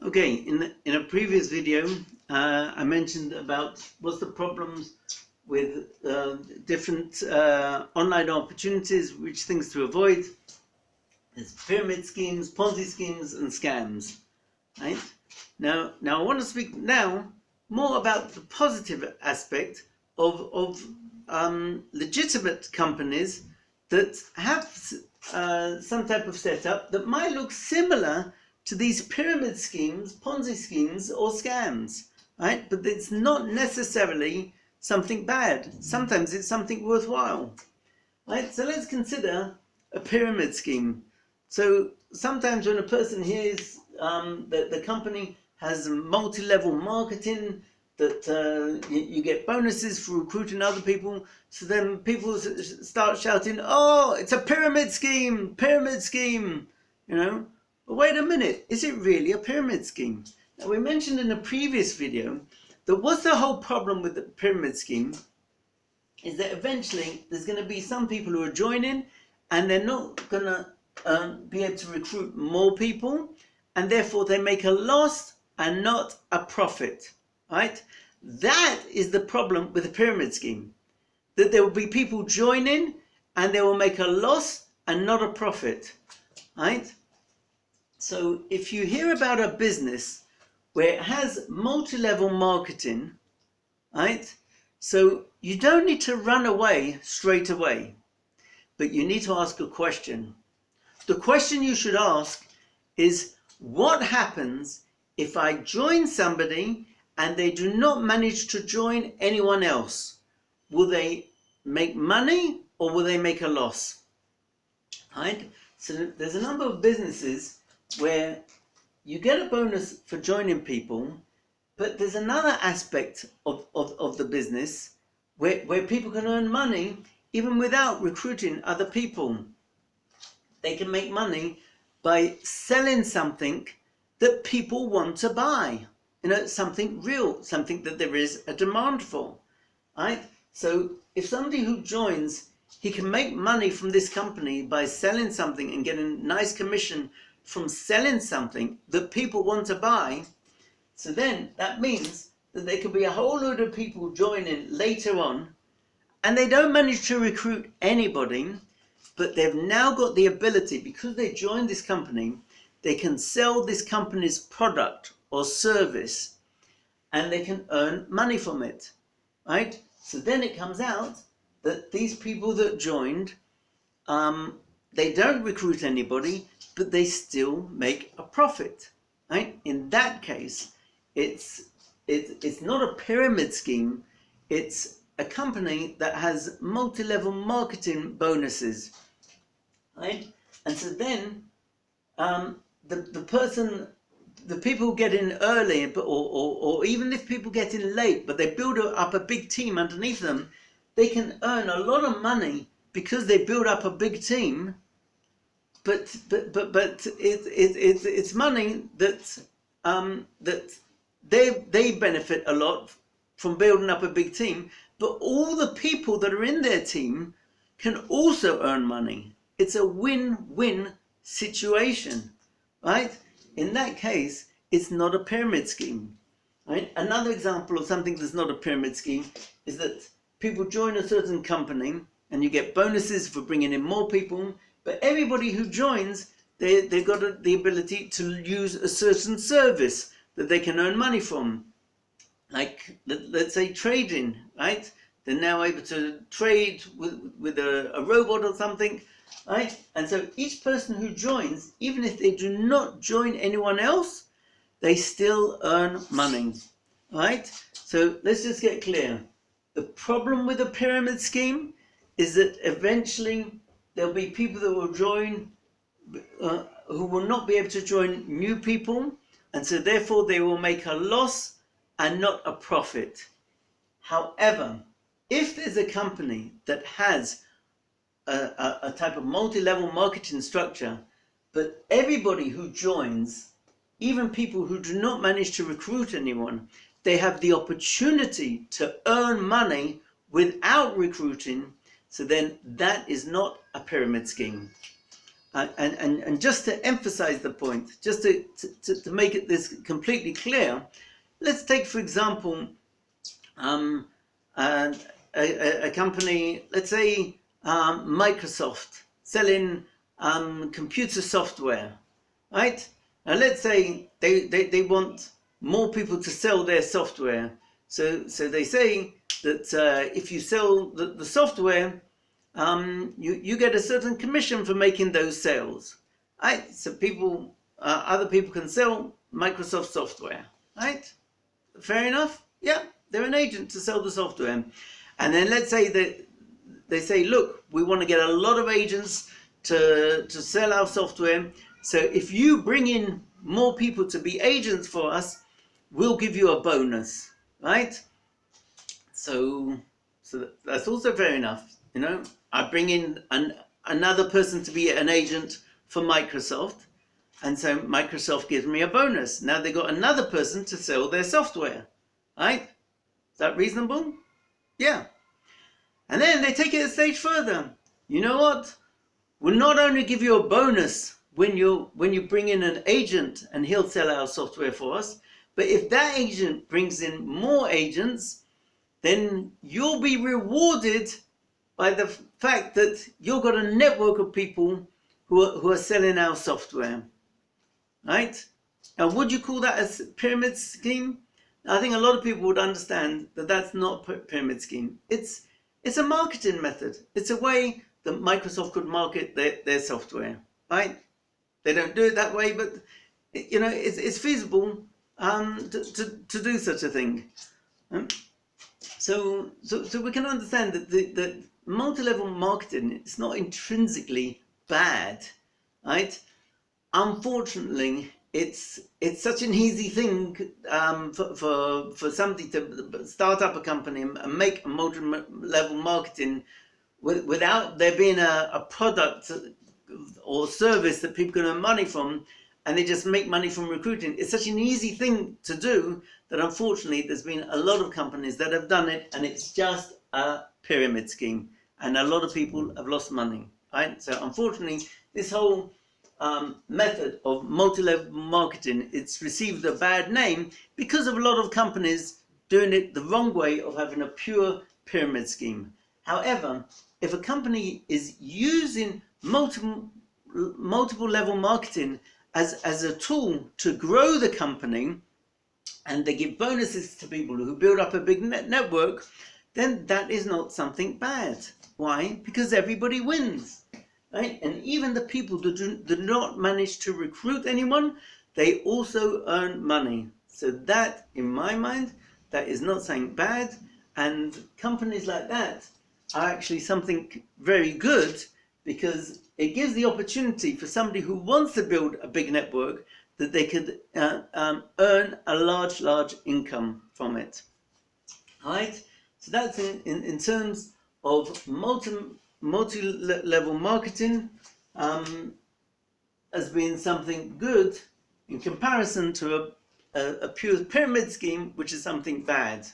Okay, in a previous video, I mentioned about what's the problems with different online opportunities, which things to avoid. There's pyramid schemes, Ponzi schemes, and scams. Right? Now I want to speak now more about the positive aspect of legitimate companies that have some type of setup that might look similar to these pyramid schemes, Ponzi schemes, or scams, right? But it's not necessarily something bad. Sometimes it's something worthwhile, right? So let's consider a pyramid scheme. So sometimes when a person hears that the company has multi-level marketing, that you get bonuses for recruiting other people, so then people start shouting, "Oh, it's a pyramid scheme, you know. But wait a minute, is it really a pyramid scheme? Now, we mentioned in a previous video that what's the whole problem with the pyramid scheme is that eventually there's going to be some people who are joining and they're not going to be able to recruit more people, and therefore they make a loss and not a profit, right? That is the problem with the pyramid scheme, that there will be people joining and they will make a loss and not a profit, right? So if you hear about a business where it has multi-level marketing, right? So you don't need to run away straight away, but you need to ask a question. The question you should ask is, what happens if I join somebody and they do not manage to join anyone else? Will they make money or will they make a loss? Right? So there's a number of businesses where you get a bonus for joining people, but there's another aspect of the business where people can earn money even without recruiting other people. They can make money by selling something that people want to buy. Something real, something that there is a demand for, right? So if somebody who joins, he can make money from this company by selling something and getting nice commission from selling something that people want to buy. So then that means that there could be a whole load of people joining later on, and they don't manage to recruit anybody, but they've now got the ability, because they joined this company, they can sell this company's product or service and they can earn money from it, right? So then it comes out that these people that joined, they don't recruit anybody, but they still make a profit, right? In that case, it's not a pyramid scheme, it's a company that has multi-level marketing bonuses, right? And so then the people get in early, or even if people get in late, but they build up a big team underneath them, they can earn a lot of money because they build up a big team. But it's money that they benefit a lot from building up a big team. But all the people that are in their team can also earn money. It's a win-win situation, right? In that case, it's not a pyramid scheme, right? Another example of something that's not a pyramid scheme is that people join a certain company and you get bonuses for bringing in more people, but everybody who joins, they've got the ability to use a certain service that they can earn money from. Like, let's say trading, right? They're now able to trade with a robot or something, right? And so each person who joins, even if they do not join anyone else, they still earn money, right? So let's just get clear. The problem with a pyramid scheme is that eventually there'll be people that will join who will not be able to join new people, and so therefore they will make a loss and not a profit. However, if there's a company that has a type of multi-level marketing structure, but everybody who joins, even people who do not manage to recruit anyone, they have the opportunity to earn money without recruiting, so then that is not a pyramid scheme. and just to emphasize the point, just to make it this completely clear, let's take, for example, a company, let's say Microsoft, selling computer software, right? Now let's say they want more people to sell their software. So they say that if you sell the software, you get a certain commission for making those sales, right? So people, other people can sell Microsoft software, right? Fair enough? Yeah, they're an agent to sell the software. And then let's say that they say, look, we want to get a lot of agents to sell our software. So if you bring in more people to be agents for us, we'll give you a bonus, right? So that's also fair enough. You know, I bring in another person to be an agent for Microsoft, and so Microsoft gives me a bonus. Now they got another person to sell their software, right? Is that reasonable? Yeah. And then they take it a stage further. You know what? We'll not only give you a bonus when you bring in an agent and he'll sell our software for us, but if that agent brings in more agents, then you'll be rewarded by the fact that you've got a network of people who are selling our software, right? Now, would you call that a pyramid scheme? I think a lot of people would understand that that's not a pyramid scheme. It's a marketing method. It's a way that Microsoft could market their software, right? They don't do it that way, but you know it's feasible to do such a thing. So we can understand that the multi-level marketing, it's not intrinsically bad, right? Unfortunately, it's such an easy thing for somebody to start up a company and make a multi-level marketing without there being a product or service that people can earn money from, and they just make money from recruiting. It's such an easy thing to do that unfortunately there's been a lot of companies that have done it, and it's just a pyramid scheme, and a lot of people have lost money, right? So unfortunately, this whole method of multi-level marketing, it's received a bad name because of a lot of companies doing it the wrong way of having a pure pyramid scheme. However, if a company is using multiple level marketing as a tool to grow the company, and they give bonuses to people who build up a big network, then that is not something bad. Why? Because everybody wins, right? And even the people that do not manage to recruit anyone, they also earn money. So that, in my mind, that is not something bad, and companies like that are actually something very good, because it gives the opportunity for somebody who wants to build a big network that they could earn a large income from it. All right, so that's in terms of multi-level marketing as being something good in comparison to a pure pyramid scheme, which is something bad.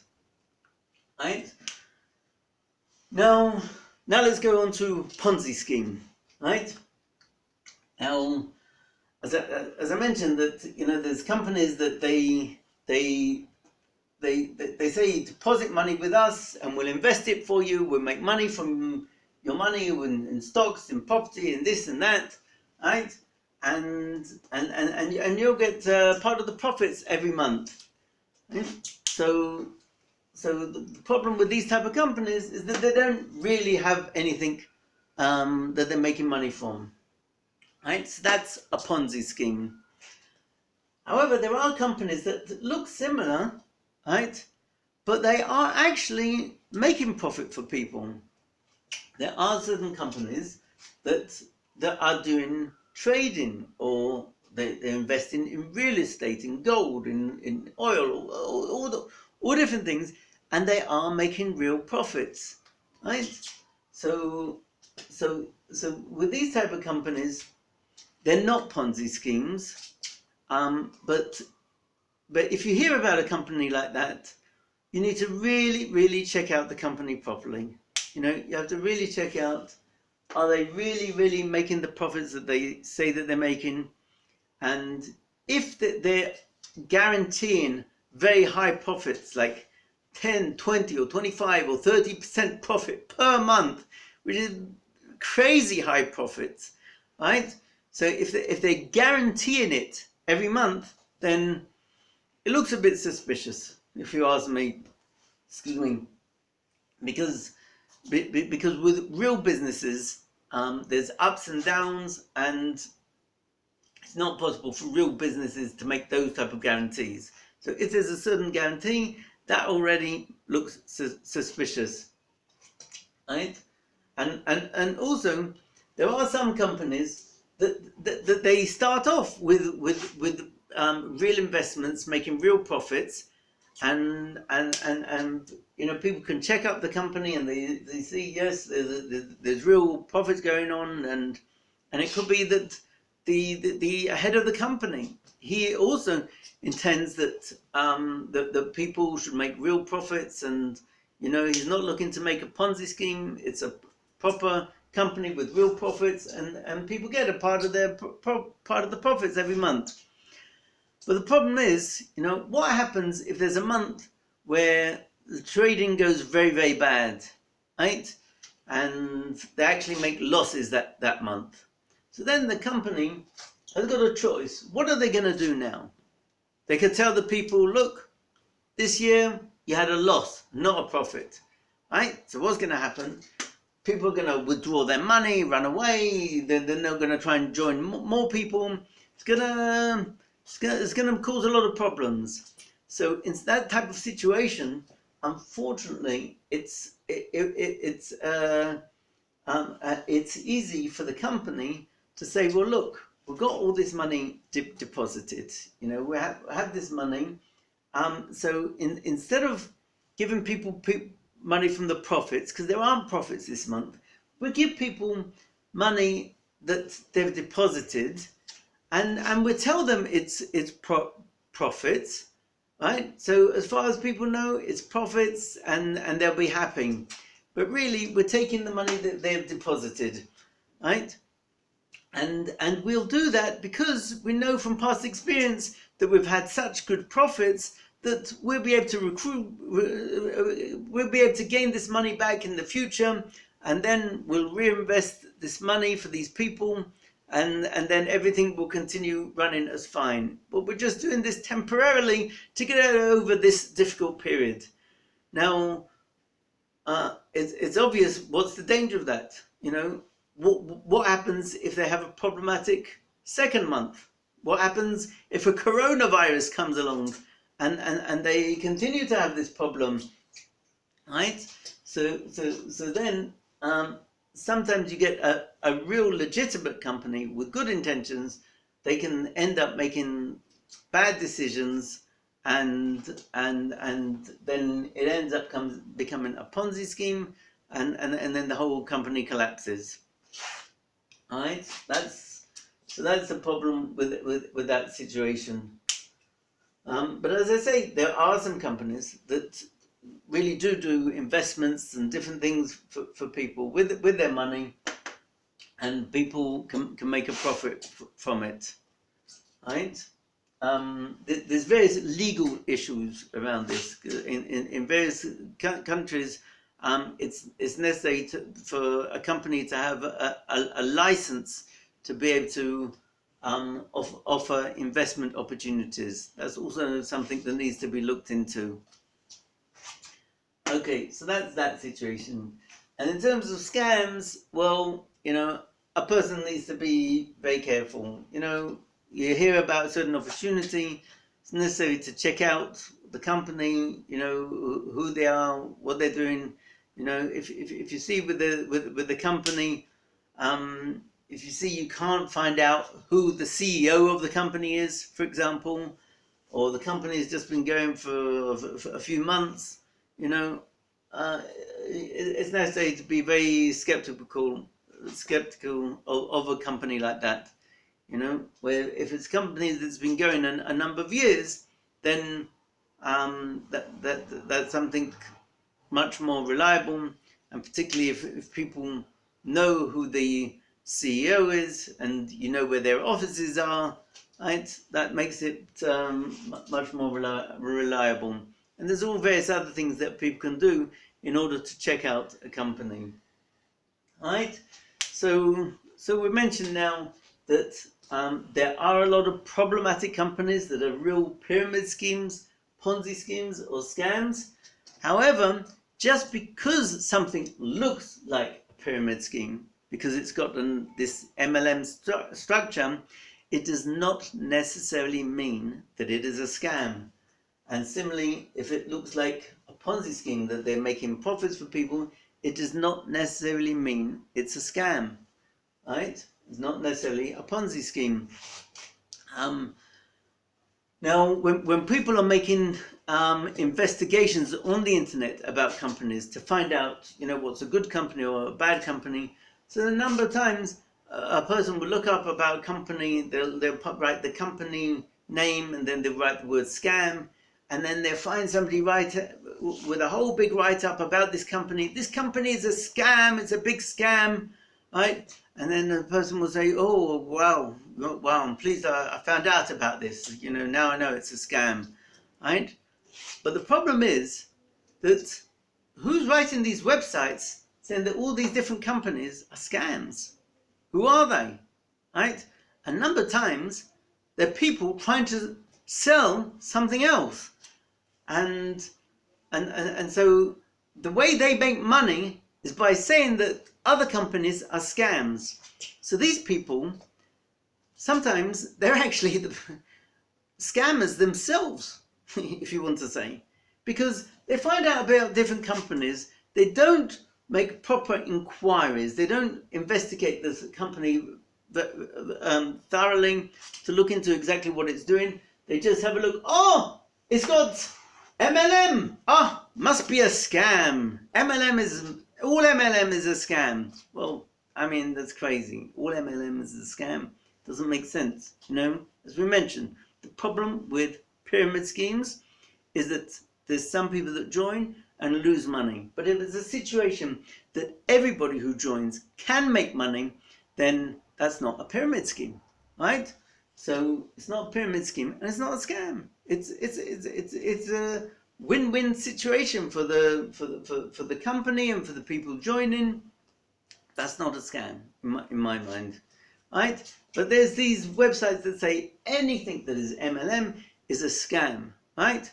Right? Now let's go on to Ponzi scheme. Right? Now, as I mentioned, that there's companies that they say deposit money with us and we'll invest it for you. We'll make money from your money in stocks, in property, and this and that, right? And you'll get part of the profits every month. Right? So the problem with these type of companies is that they don't really have anything that they're making money from. Right? So that's a Ponzi scheme. However, there are companies that look similar, right? But they are actually making profit for people. There are certain companies that are doing trading, or they're investing in real estate, in gold, in oil, all different things, and they are making real profits, right? So with these type of companies, they're not Ponzi schemes, but if you hear about a company like that, you need to really check out the company properly. You have to really check out Are they really making the profits that they say that they're making? And if they're guaranteeing very high profits, like 10, 20 or 25 or 30% profit per month, which is crazy high profits, right? So if they're guaranteeing it every month, then it looks a bit suspicious, if you ask me. Excuse me. Because with real businesses, there's ups and downs, and it's not possible for real businesses to make those type of guarantees. So if there's a certain guarantee, that already looks suspicious, right? And also, there are some companies that they start off with real investments, making real profits, and people can check up the company and they see, yes, there's real profits going on, and it could be that the head of the company, he also intends that that people should make real profits, and he's not looking to make a Ponzi scheme. It's a proper company with real profits, and people get a part of their part of the profits every month. But the problem is, what happens if there's a month where the trading goes very bad, right? And they actually make losses that month. So then the company has got a choice. What are they going to do now? They could tell the people, look, this year you had a loss, not a profit, right? So what's going to happen? People are going to withdraw their money, run away. Then they're going to try and join more people. It's going to cause a lot of problems. So in that type of situation, unfortunately, it's easy for the company to say, well, look, we've got all this money deposited. We have this money. So instead of giving people money from the profits, because there aren't profits this month, we give people money that they've deposited, and we tell them it's profits, right? So as far as people know, it's profits, and they'll be happy. But really, we're taking the money that they've deposited, right? And we'll do that because we know from past experience that we've had such good profits that we'll be able to we'll be able to gain this money back in the future, and then we'll reinvest this money for these people, and then everything will continue running as fine. But we're just doing this temporarily to get over this difficult period. Now, it's obvious what's the danger of that. What happens if they have a problematic second month? What happens if a coronavirus comes along and they continue to have this problem, right? So then sometimes you get a real legitimate company with good intentions. They can end up making bad decisions, and then it ends up becoming a Ponzi scheme, and then the whole company collapses. All right, that's the problem with that situation. But as I say, there are some companies that really do investments and different things for people with their money, and people can make a profit from it, right? There's various legal issues around this. In various countries, it's necessary for a company to have a license to be able to offer investment opportunities. That's also something that needs to be looked into. Okay, so that's that situation. And in terms of scams, well, a person needs to be very careful. You hear about a certain opportunity, it's necessary to check out the company, who they are, what they're doing. If you see with the company, if you see you can't find out who the CEO of the company is, for example, or the company has just been going for a few months, it's necessary to be very skeptical of a company like that. Where if it's a company that's been going a number of years, then that's something much more reliable, and particularly if people know who the CEO is, and you know where their offices are, right? That makes it much more reliable. And there's all various other things that people can do in order to check out a company, right? So we mentioned now that there are a lot of problematic companies that are real pyramid schemes, Ponzi schemes, or scams. However, just because something looks like a pyramid scheme, because it's got this MLM structure, it does not necessarily mean that it is a scam. And similarly, if it looks like a Ponzi scheme, that they're making profits for people, it does not necessarily mean it's a scam, right? It's not necessarily a Ponzi scheme. Now, when people are making investigations on the internet about companies to find out, what's a good company or a bad company, so a number of times a person will look up about a company, they'll write the company name, and then they'll write the word scam, and then they'll find somebody with a whole big write-up about this company. This company is a scam, it's a big scam, right? And then the person will say, oh, wow, I'm pleased I found out about this. Now I know it's a scam, right? But the problem is that who's writing these websites saying that all these different companies are scams? Who are they, right? A number of times, they're people trying to sell something else. And so the way they make money is by saying that other companies are scams. So these people, sometimes they're actually the scammers themselves, if you want to say, because they find out about different companies, they don't make proper inquiries, they don't investigate this company thoroughly to look into exactly what it's doing. They just have a look, oh, it's got MLM, must be a scam. All MLM is a scam. Well, I mean, that's crazy. All MLM is a scam. Doesn't make sense. As we mentioned, the problem with pyramid schemes is that there's some people that join and lose money. But if it's a situation that everybody who joins can make money, then that's not a pyramid scheme, right? So it's not a pyramid scheme and it's not a scam. It's a win-win situation for the company and for the people joining. That's not a scam in my mind, right? But there's these websites that say anything that is MLM is a scam, right?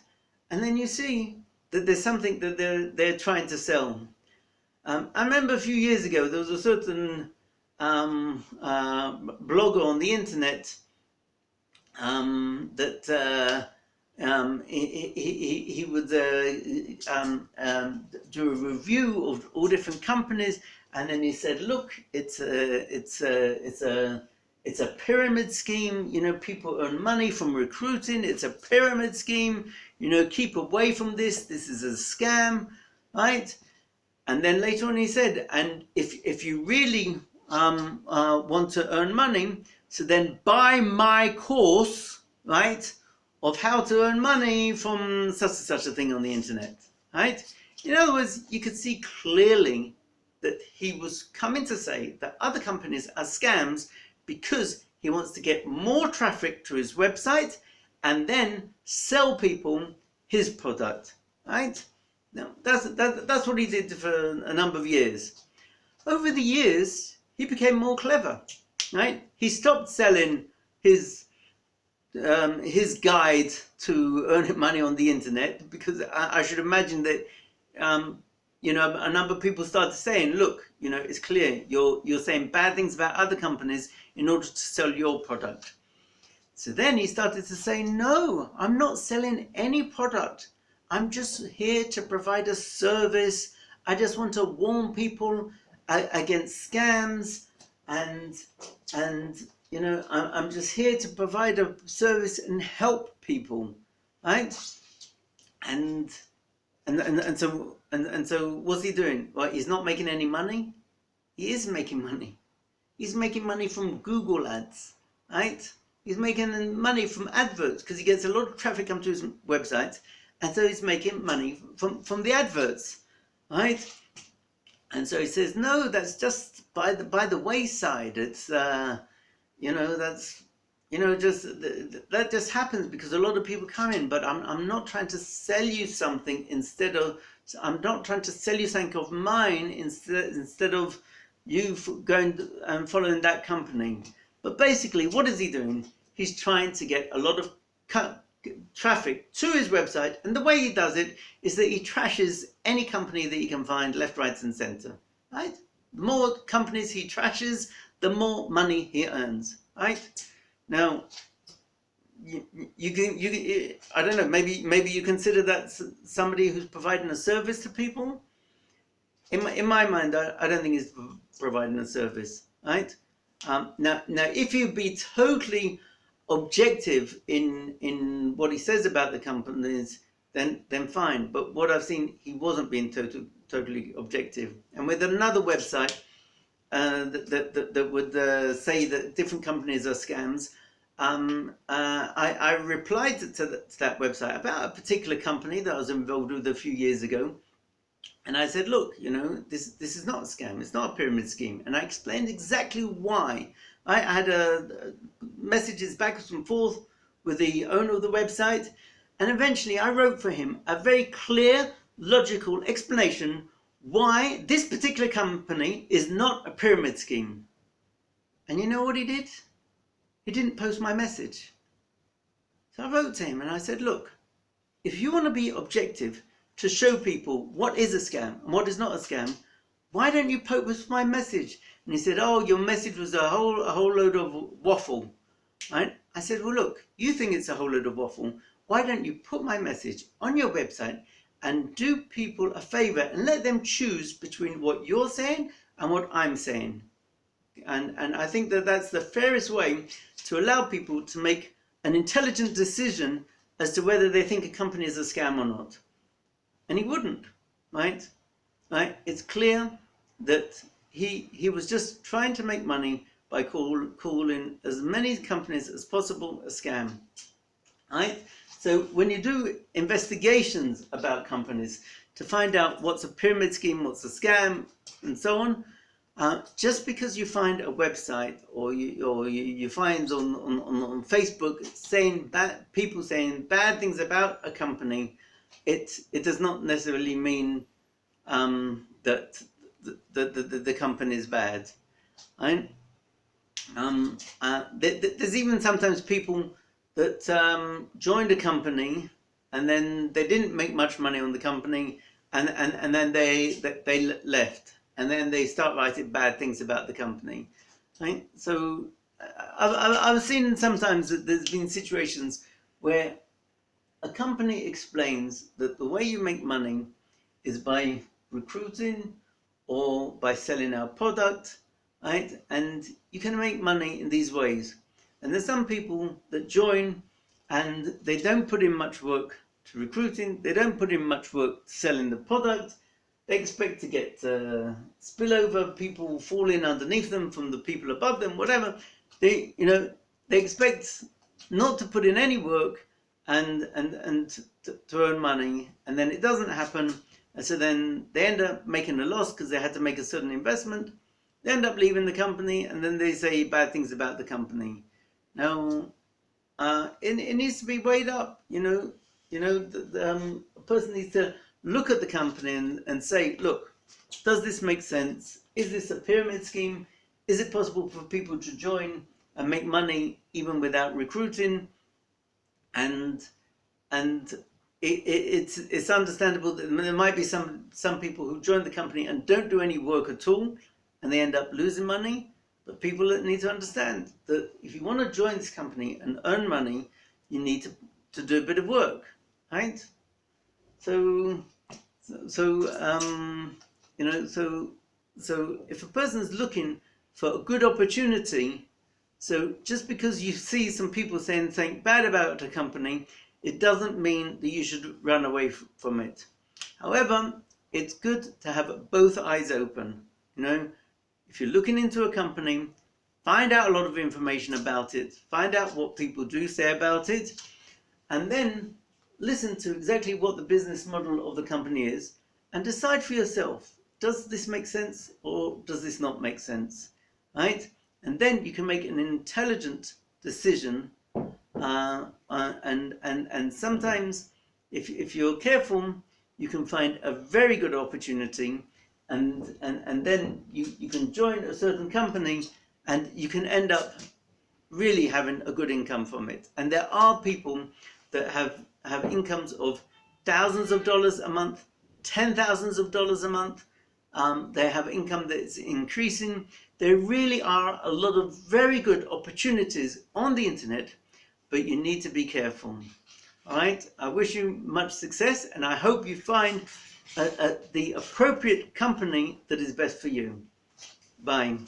And then you see that there's something that they're trying to sell. I remember a few years ago there was a certain blogger on the internet that he would do a review of all different companies, and then he said, look, it's a pyramid scheme. People earn money from recruiting. It's a pyramid scheme. Keep away from this. This is a scam, right? And then later on he said, and if you really want to earn money, so then buy my course, right, of how to earn money from such and such a thing on the internet, right? In other words, you could see clearly that he was coming to say that other companies are scams because he wants to get more traffic to his website and then sell people his product, right? Now, that's what he did for a number of years. Over the years, he became more clever, right? He stopped selling his guide to earning money on the internet, because I should imagine that a number of people started saying, look, it's clear you're saying bad things about other companies in order to sell your product. So then he started to say, no, I'm not selling any product. I'm just here to provide a service. I just want to warn people against scams, and I'm just here to provide a service and help people, right? And so what's he doing? Well, he's not making any money. He is making money. He's making money from Google ads, right? He's making money from adverts because he gets a lot of traffic come to his website, and so he's making money from the adverts, right? And so he says, no, that's just by the wayside. It's that's just that just happens because a lot of people come in. But I'm not trying to sell you something I'm not trying to sell you something of mine instead of you going and following that company. But basically, what is he doing? He's trying to get a lot of traffic to his website, and the way he does it is that he trashes any company that he can find left, right, and center. Right? The more companies he trashes, the more money he earns. Right? Now, I don't know. Maybe you consider that somebody who's providing a service to people. In my mind, I don't think he's providing a service. Right? Now, if you be totally objective in what he says about the companies, then fine. But what I've seen, he wasn't being totally objective. And with another website that would say that different companies are scams, I replied to that website about a particular company that I was involved with a few years ago. And I said, look, this is not a scam. It's not a pyramid scheme. And I explained exactly why. I had messages backwards and forth with the owner of the website. And eventually I wrote for him a very clear, logical explanation why this particular company is not a pyramid scheme. And you know what he did? He didn't post my message. So I wrote to him and I said, look, if you want to be objective to show people what is a scam and what is not a scam, why don't you post my message? And he said, oh, your message was a whole load of waffle. Right? I said, well, look, you think it's a whole load of waffle. Why don't you put my message on your website and do people a favor and let them choose between what you're saying and what I'm saying? And I think that that's the fairest way to allow people to make an intelligent decision as to whether they think a company is a scam or not. And he wouldn't, right? It's clear that he was just trying to make money by calling as many companies as possible a scam, right? So when you do investigations about companies to find out what's a pyramid scheme, what's a scam, and so on, just because you find a website or you find on Facebook people saying bad things about a company, it does not necessarily mean that the company is bad. Right? There's even sometimes people that joined a company and then they didn't make much money on the company, and then they left, and then they start writing bad things about the company. Right? So I've seen sometimes that there's been situations where a company explains that the way you make money is by recruiting or by selling our product, right? And you can make money in these ways. And there's some people that join and they don't put in much work to recruiting, they don't put in much work to selling the product. They expect to get spillover, people falling underneath them from the people above them, whatever. They expect not to put in any work and to earn money, and then it doesn't happen, and so then they end up making a loss because they had to make a certain investment. They end up leaving the company, and then they say bad things about the company. Now, it needs to be weighed up. A person needs to look at the company and say, look, does this make sense? Is this a pyramid scheme? Is it possible for people to join and make money even without recruiting? And it's understandable that there might be some people who join the company and don't do any work at all, and they end up losing money. But people need to understand that if you want to join this company and earn money, you need to do a bit of work, right? So if a person's looking for a good opportunity, so just because you see some people saying something bad about a company, it doesn't mean that you should run away from it. However, it's good to have both eyes open. If you're looking into a company, find out a lot of information about it, find out what people do say about it, and then listen to exactly what the business model of the company is and decide for yourself, does this make sense or does this not make sense, right? And then you can make an intelligent decision. And sometimes, if you're careful, you can find a very good opportunity, and then you can join a certain company, and you can end up really having a good income from it. And there are people that have incomes of thousands of dollars a month, $10,000s a month. They have income that's increasing. There really are a lot of very good opportunities on the internet, but you need to be careful. All right, I wish you much success, and I hope you find the appropriate company that is best for you. Bye.